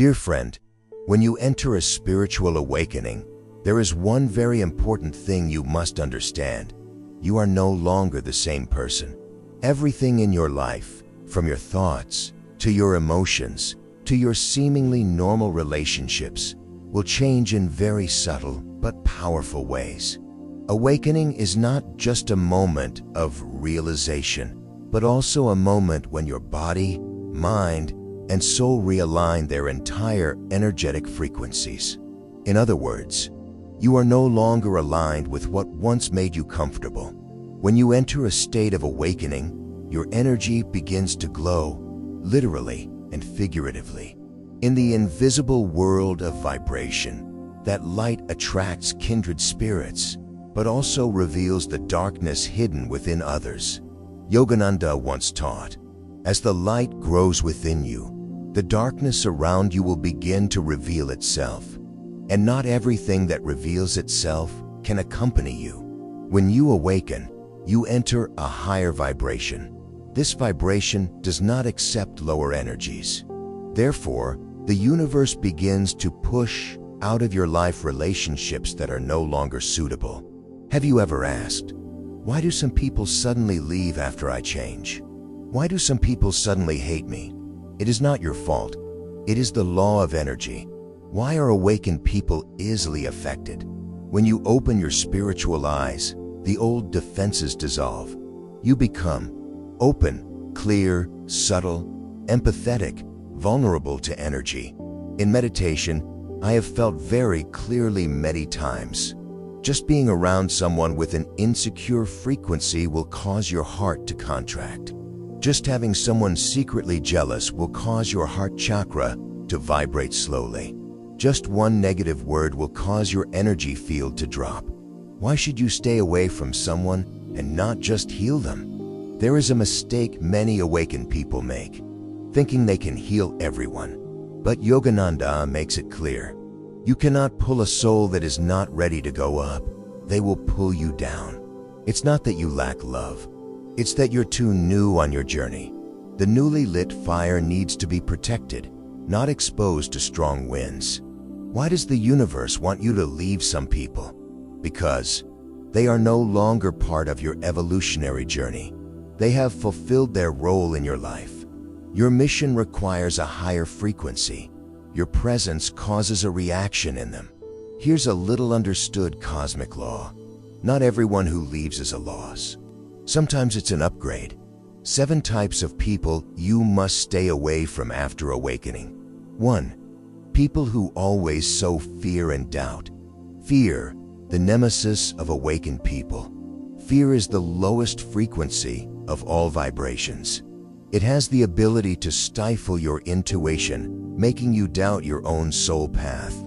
Dear friend, when you enter a spiritual awakening, there is one very important thing you must understand. You are no longer the same person. Everything in your life, from your thoughts, to your emotions, to your seemingly normal relationships, will change in very subtle but powerful ways. Awakening is not just a moment of realization, but also a moment when your body, mind, and soul realign their entire energetic frequencies. In other words, you are no longer aligned with what once made you comfortable. When you enter a state of awakening, your energy begins to glow, literally and figuratively. In the invisible world of vibration, that light attracts kindred spirits, but also reveals the darkness hidden within others. Yogananda once taught, as the light grows within you, the darkness around you will begin to reveal itself. And not everything that reveals itself can accompany you. When you awaken, you enter a higher vibration. This vibration does not accept lower energies. Therefore, the universe begins to push out of your life relationships that are no longer suitable. Have you ever asked, why do some people suddenly leave after I change? Why do some people suddenly hate me? It is not your fault. It is the law of energy. Why are awakened people easily affected? When you open your spiritual eyes, the old defenses dissolve. You become open, clear, subtle, empathetic, vulnerable to energy. In meditation, I have felt very clearly many times. Just being around someone with an insecure frequency will cause your heart to contract. Just having someone secretly jealous will cause your heart chakra to vibrate slowly. Just one negative word will cause your energy field to drop. Why should you stay away from someone and not just heal them? There is a mistake many awakened people make, thinking they can heal everyone. But Yogananda makes it clear. You cannot pull a soul that is not ready to go up. They will pull you down. It's not that you lack love. It's that you're too new on your journey. The newly lit fire needs to be protected, not exposed to strong winds. Why does the universe want you to leave some people? Because they are no longer part of your evolutionary journey. They have fulfilled their role in your life. Your mission requires a higher frequency. Your presence causes a reaction in them. Here's a little understood cosmic law. Not everyone who leaves is a loss. Sometimes it's an upgrade. 7 types of people you must stay away from after awakening. 1. People who always sow fear and doubt. Fear, the nemesis of awakened people. Fear is the lowest frequency of all vibrations. It has the ability to stifle your intuition, making you doubt your own soul path.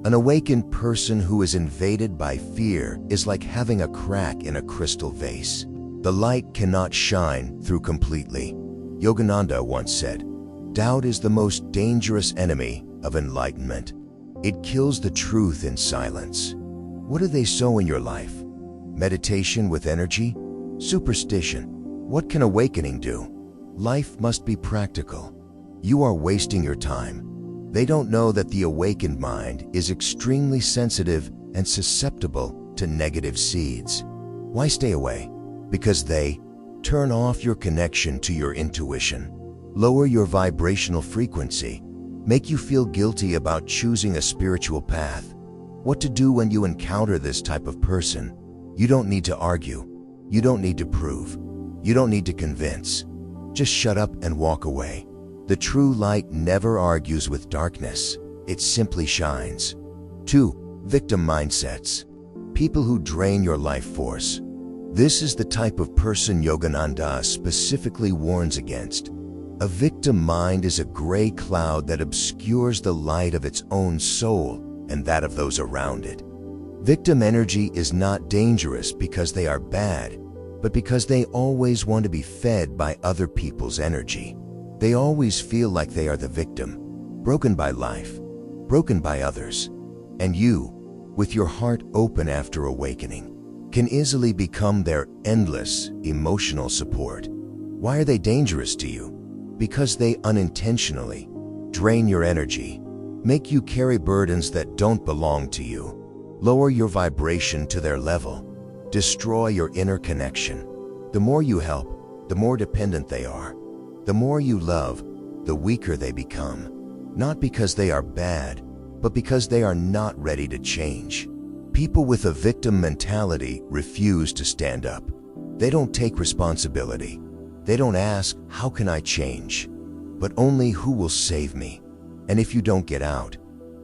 An awakened person who is invaded by fear is like having a crack in a crystal vase. The light cannot shine through completely. Yogananda once said, doubt is the most dangerous enemy of enlightenment. It kills the truth in silence. What do they sow in your life? Meditation with energy? Superstition? What can awakening do? Life must be practical. You are wasting your time. They don't know that the awakened mind is extremely sensitive and susceptible to negative seeds. Why stay away? Because they turn off your connection to your intuition, lower your vibrational frequency, make you feel guilty about choosing a spiritual path. What to do when you encounter this type of person? You don't need to argue. You don't need to prove. You don't need to convince. Just shut up and walk away. The true light never argues with darkness. It simply shines. 2. Victim mindsets. People who drain your life force. This is the type of person Yogananda specifically warns against. A victim mind is a gray cloud that obscures the light of its own soul and that of those around it. Victim energy is not dangerous because they are bad, but because they always want to be fed by other people's energy. They always feel like they are the victim, broken by life, broken by others. And you, with your heart open after awakening, can easily become their endless emotional support. Why are they dangerous to you? Because they unintentionally drain your energy. make you carry burdens that don't belong to you, lower your vibration to their level, destroy your inner connection. The more you help, the more dependent they are. The more you love, the weaker they become. Not because they are bad, but because they are not ready to change. People with a victim mentality refuse to stand up. They don't take responsibility. They don't ask, how can I change? But only, who will save me? And if you don't get out,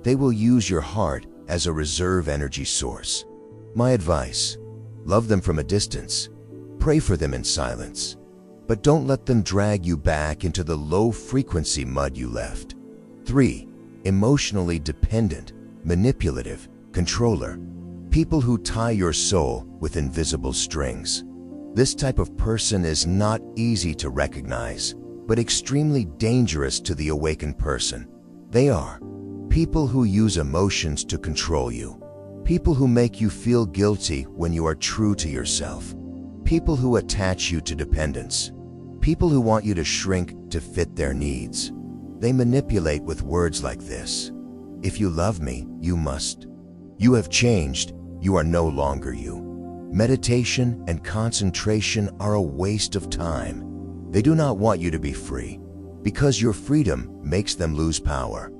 they will use your heart as a reserve energy source. My advice: love them from a distance. Pray for them in silence. But don't let them drag you back into the low-frequency mud you left. 3. Emotionally dependent, manipulative, controller. People who tie your soul with invisible strings. This type of person is not easy to recognize, but extremely dangerous to the awakened person. They are people who use emotions to control you. People who make you feel guilty when you are true to yourself. People who attach you to dependence. People who want you to shrink to fit their needs. They manipulate with words like this: if you love me, you must. You have changed. You are no longer you. Meditation and concentration are a waste of time. They do not want you to be free, because your freedom makes them lose power.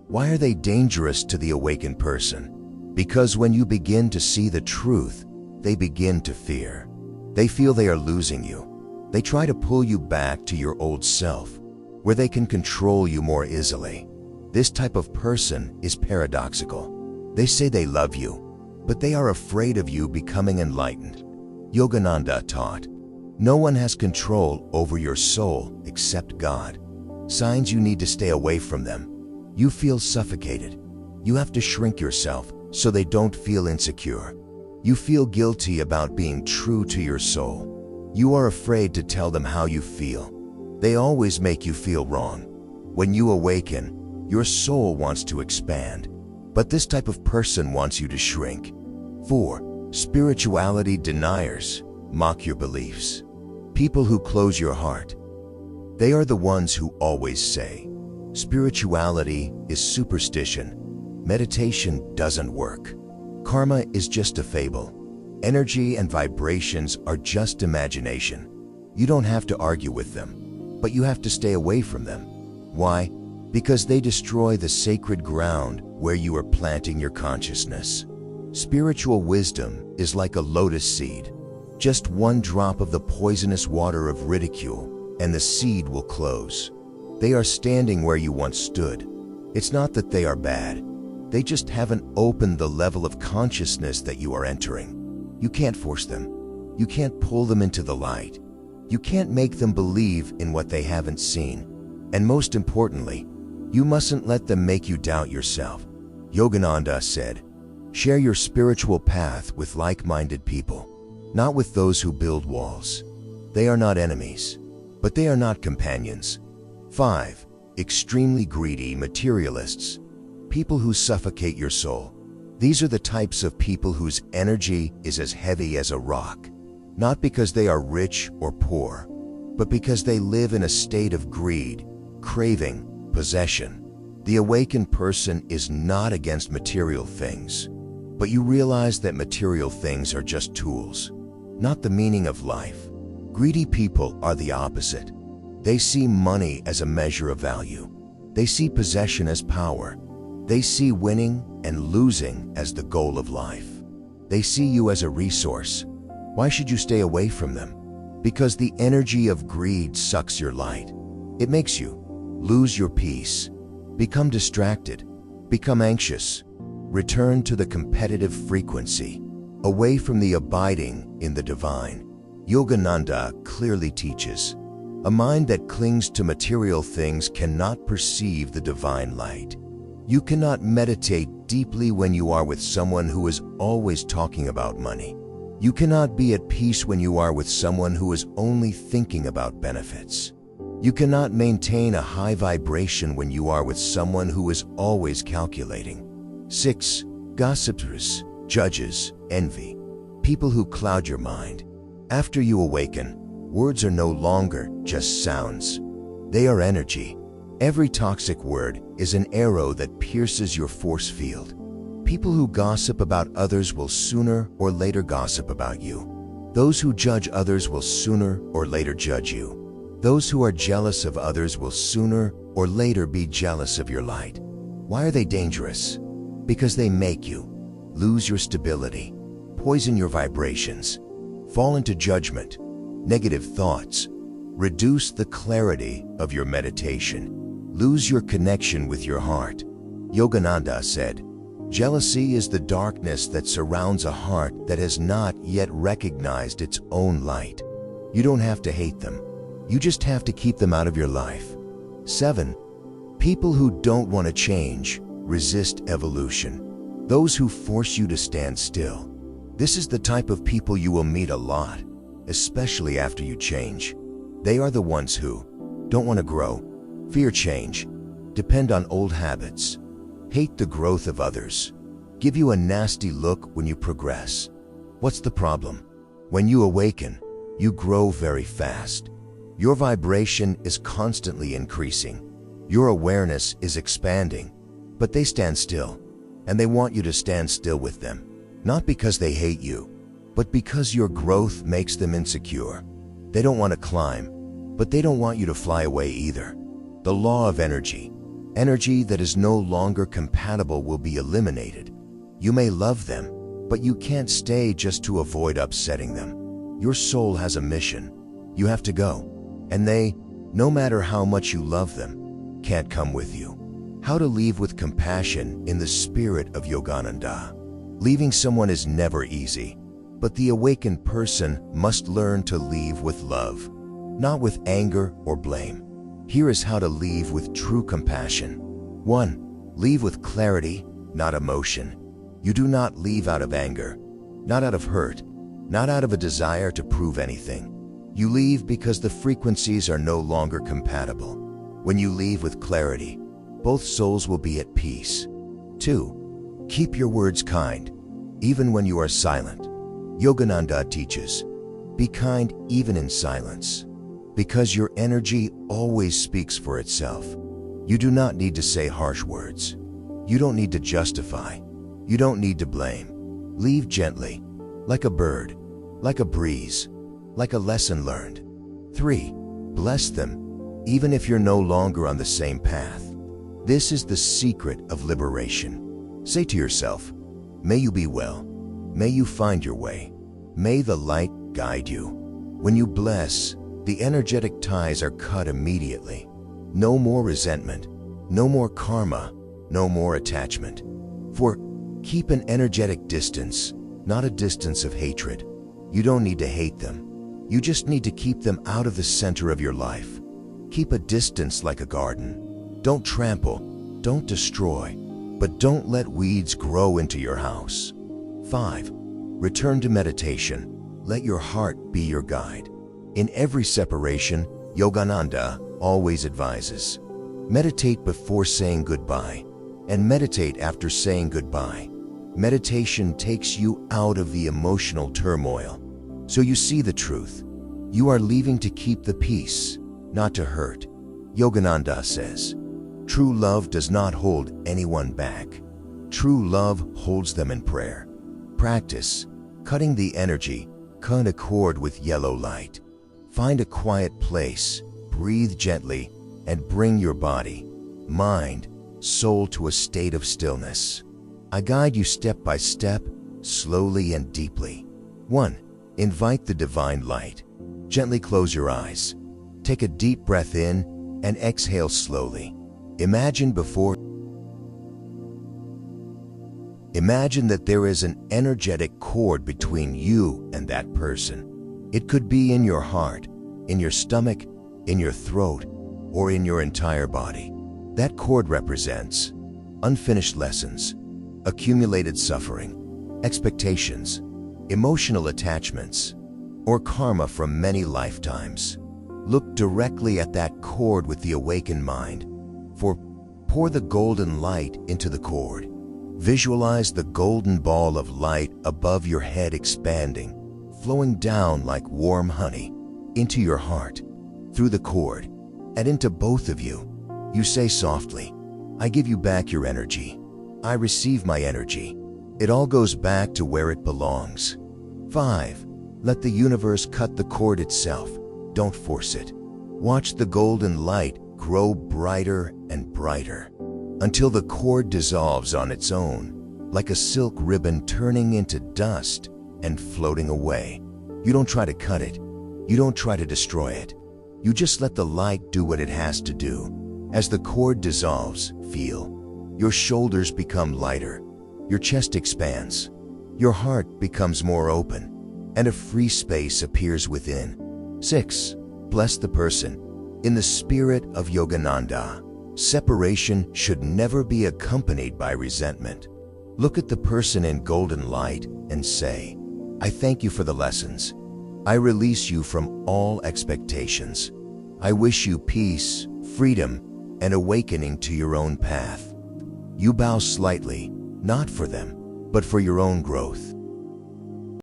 Why are they dangerous to the awakened person? Because when you begin to see the truth, they begin to fear. They feel they are losing you. They try to pull you back to your old self, where they can control you more easily. This type of person is paradoxical. They say they love you, but they are afraid of you becoming enlightened. Yogananda taught, no one has control over your soul except God. Signs you need to stay away from them. You feel suffocated. You have to shrink yourself so they don't feel insecure. You feel guilty about being true to your soul. You are afraid to tell them how you feel. They always make you feel wrong. When you awaken, your soul wants to expand, but this type of person wants you to shrink. 4. Spirituality deniers mock your beliefs. People who close your heart. They are the ones who always say, spirituality is superstition. Meditation doesn't work. Karma is just a fable. Energy and vibrations are just imagination. You don't have to argue with them, but you have to stay away from them. Why? Because they destroy the sacred ground where you are planting your consciousness. Spiritual wisdom is like a lotus seed. Just one drop of the poisonous water of ridicule, and the seed will close. They are standing where you once stood. It's not that they are bad. They just haven't opened the level of consciousness that you are entering. You can't force them. You can't pull them into the light. You can't make them believe in what they haven't seen. And most importantly, you mustn't let them make you doubt yourself. Yogananda said, share your spiritual path with like-minded people, not with those who build walls. They are not enemies, but they are not companions. 5. Extremely greedy materialists. People who suffocate your soul. These are the types of people whose energy is as heavy as a rock, not because they are rich or poor, but because they live in a state of greed, craving, possession. The awakened person is not against material things, but you realize that material things are just tools, not the meaning of life. Greedy people are the opposite. They see money as a measure of value. They see possession as power. They see winning and losing as the goal of life. They see you as a resource. Why should you stay away from them? Because the energy of greed sucks your light. It makes you lose your peace, become distracted, become anxious. Return to the competitive frequency, away from the abiding in the divine. Yogananda clearly teaches, a mind that clings to material things cannot perceive the divine light. You cannot meditate deeply when you are with someone who is always talking about money. You cannot be at peace when you are with someone who is only thinking about benefits. You cannot maintain a high vibration when you are with someone who is always calculating. 6. Gossipers, judges, envy. People who cloud your mind. After you awaken, words are no longer just sounds. They are energy. Every toxic word is an arrow that pierces your force field. People who gossip about others will sooner or later gossip about you. Those who judge others will sooner or later judge you. Those who are jealous of others will sooner or later be jealous of your light. Why are they dangerous? Because they make you lose your stability, poison your vibrations, fall into judgment, negative thoughts, reduce the clarity of your meditation, lose your connection with your heart. Yogananda said, "Jealousy is the darkness that surrounds a heart that has not yet recognized its own light." You don't have to hate them. You just have to keep them out of your life. 7. People who don't want to change resist evolution. Those who force you to stand still. This is the type of people you will meet a lot, especially after you change. They are the ones who don't want to grow, fear change, depend on old habits, hate the growth of others, give you a nasty look when you progress. What's the problem? When you awaken, you grow very fast. Your vibration is constantly increasing. Your awareness is expanding, but they stand still, and they want you to stand still with them, not because they hate you, but because your growth makes them insecure. They don't want to climb, but they don't want you to fly away either. The law of energy. Energy that is no longer compatible will be eliminated. You may love them, but you can't stay just to avoid upsetting them. Your soul has a mission. You have to go, and they, no matter how much you love them, can't come with you. How to leave with compassion in the spirit of Yogananda. Leaving someone is never easy, but the awakened person must learn to leave with love, not with anger or blame. Here is how to leave with true compassion. 1. Leave with clarity, not emotion. You do not leave out of anger, not out of hurt, not out of a desire to prove anything. You leave because the frequencies are no longer compatible. When you leave with clarity, both souls will be at peace. 2. Keep your words kind, even when you are silent. Yogananda teaches, be kind even in silence, because your energy always speaks for itself. You do not need to say harsh words. You don't need to justify. You don't need to blame. Leave gently, like a bird, like a breeze, like a lesson learned. 3. Bless them, even if you're no longer on the same path. This is the secret of liberation. Say to yourself, may you be well. May you find your way. May the light guide you. When you bless, the energetic ties are cut immediately. No more resentment, no more karma, no more attachment. 4. Keep an energetic distance, not a distance of hatred. You don't need to hate them. You just need to keep them out of the center of your life. Keep a distance like a garden. Don't trample, don't destroy, but don't let weeds grow into your house. 5. Return to meditation. Let your heart be your guide. In every separation, Yogananda always advises, meditate before saying goodbye, and meditate after saying goodbye. Meditation takes you out of the emotional turmoil, so you see the truth. You are leaving to keep the peace, not to hurt. Yogananda says, true love does not hold anyone back. True love holds them in prayer. Practice cutting the energy, cut a cord with yellow light. Find a quiet place, breathe gently, and bring your body, mind, soul to a state of stillness. I guide you step by step, slowly and deeply. 1. Invite the divine light. Gently close your eyes. Take a deep breath in and exhale slowly. Imagine that there is an energetic cord between you and that person. It could be in your heart, in your stomach, in your throat, or in your entire body. That cord represents unfinished lessons, accumulated suffering, expectations, emotional attachments, or karma from many lifetimes. Look directly at that cord with the awakened mind. Pour the golden light into the cord. Visualize the golden ball of light above your head expanding, flowing down like warm honey into your heart, through the cord, and into both of you. You say softly, I give you back your energy. I receive my energy. It all goes back to where it belongs. 5. Let the universe cut the cord itself. Don't force it. Watch the golden light grow brighter and brighter until the cord dissolves on its own, like a silk ribbon turning into dust and floating away. You don't try to cut it. You don't try to destroy it. You just let the light do what it has to do. As the cord dissolves, feel. Your shoulders become lighter. Your chest expands. Your heart becomes more open, and a free space appears within. 6. Bless the person. In the spirit of Yogananda, separation should never be accompanied by resentment. Look at the person in golden light and say, I thank you for the lessons. I release you from all expectations. I wish you peace, freedom, and awakening to your own path. You bow slightly, not for them, but for your own growth.